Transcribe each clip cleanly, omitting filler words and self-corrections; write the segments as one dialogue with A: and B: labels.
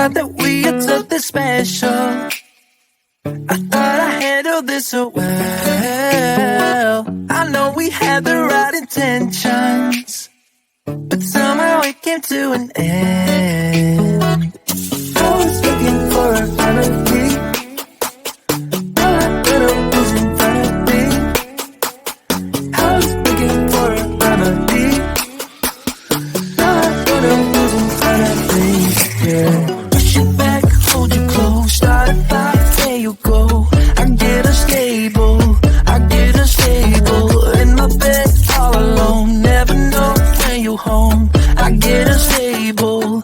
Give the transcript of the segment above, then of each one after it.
A: thought that we had something special. I thought I handled this so well. I know we had the right intentions, but somehow it came to an end. I was looking for a remedy. All I thought was in front of me. I was looking for a remedy. All I thought was in front of me. Yeah. Push it back, hold you close, start a fight, there you go. I get unstable, in my bed all alone. Never know when you home. I get unstable,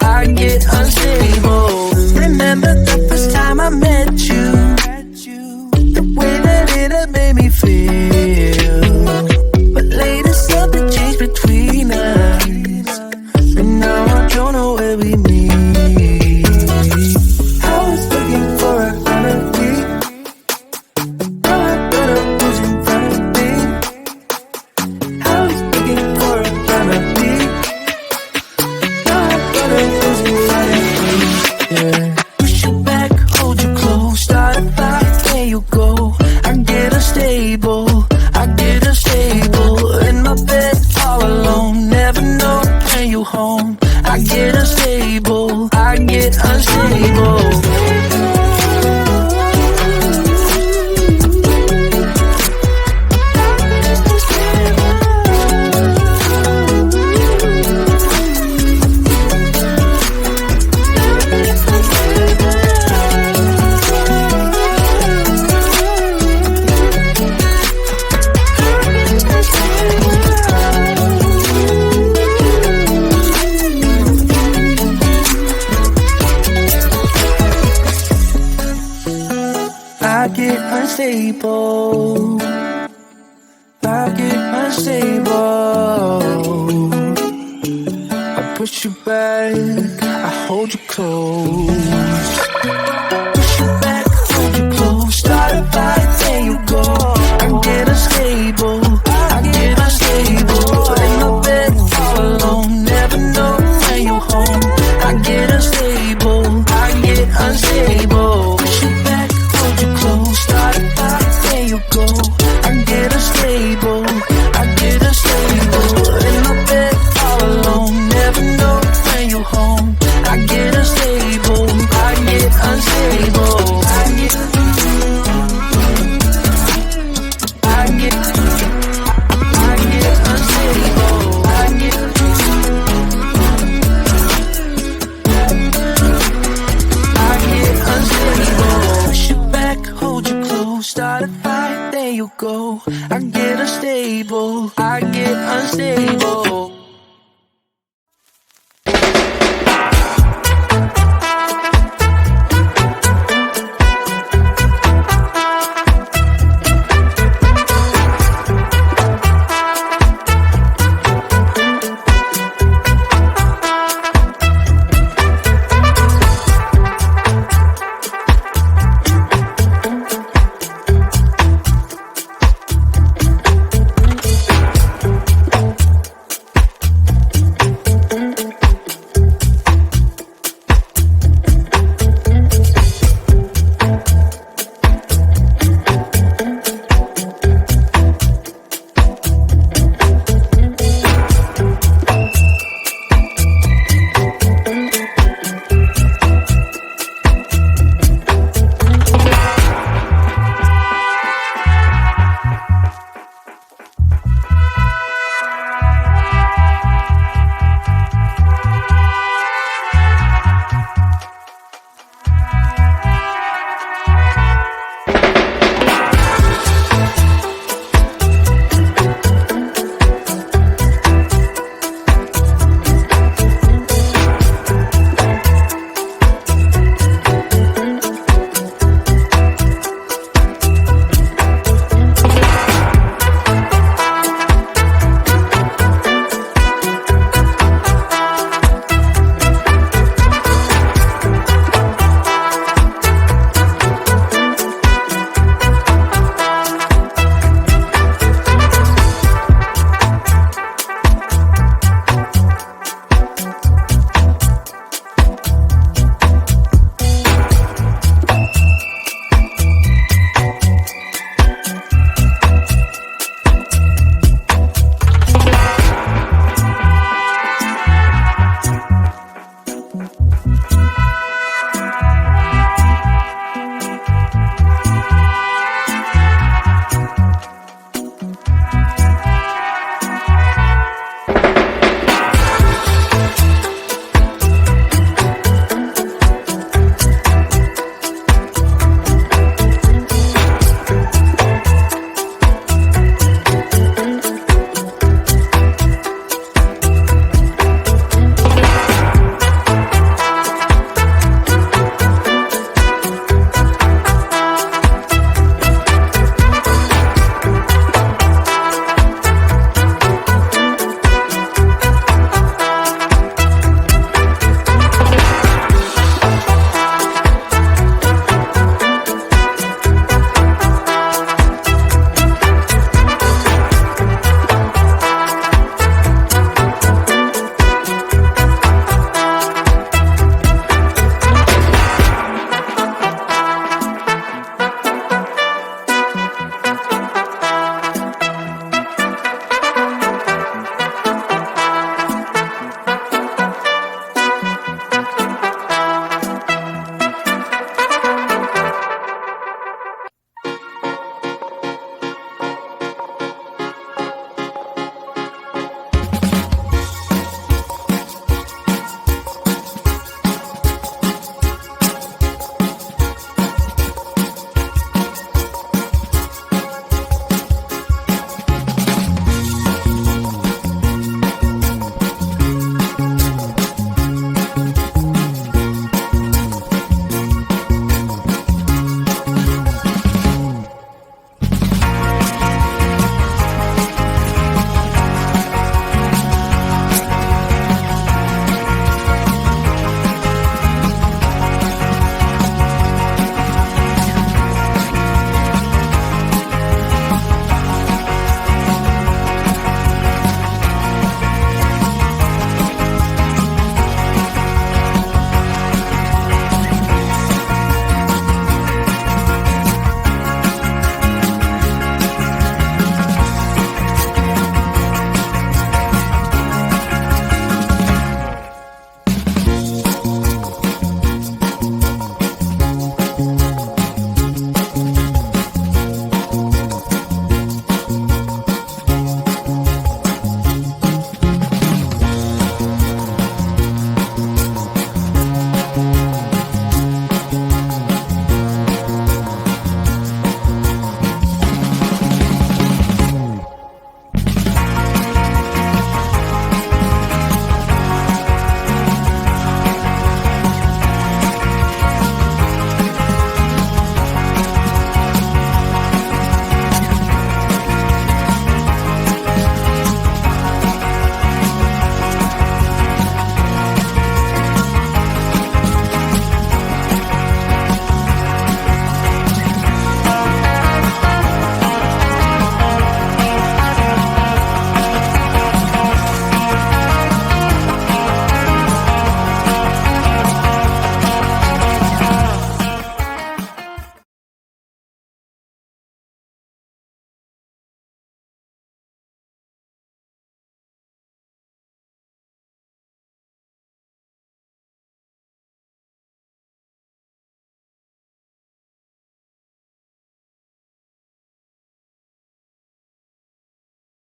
A: Remember the first time I met you, the way that it had made me feel. But later something changed between us, and now I don't know where we meet. I was looking for a remedy. All I thought was in front of me. I was looking for a remedy. All I thought was in front of me. Yeah. Push you back, hold you close, start a fight, there you go. I get unstable, in my bed all alone. Never know when you home. I get unstable, I push you back, I hold you close. Push you back, hold you close, start a fight, there you go. I get unstable, in my bed all alone. Never know when you home. I get unstable, Push you back, hold you close, start a fight, there you go. I get unstable, in my bed all alone. Never know when you home. I get unstable, Push you back, hold you close, start a fight, there you go. I get unstable,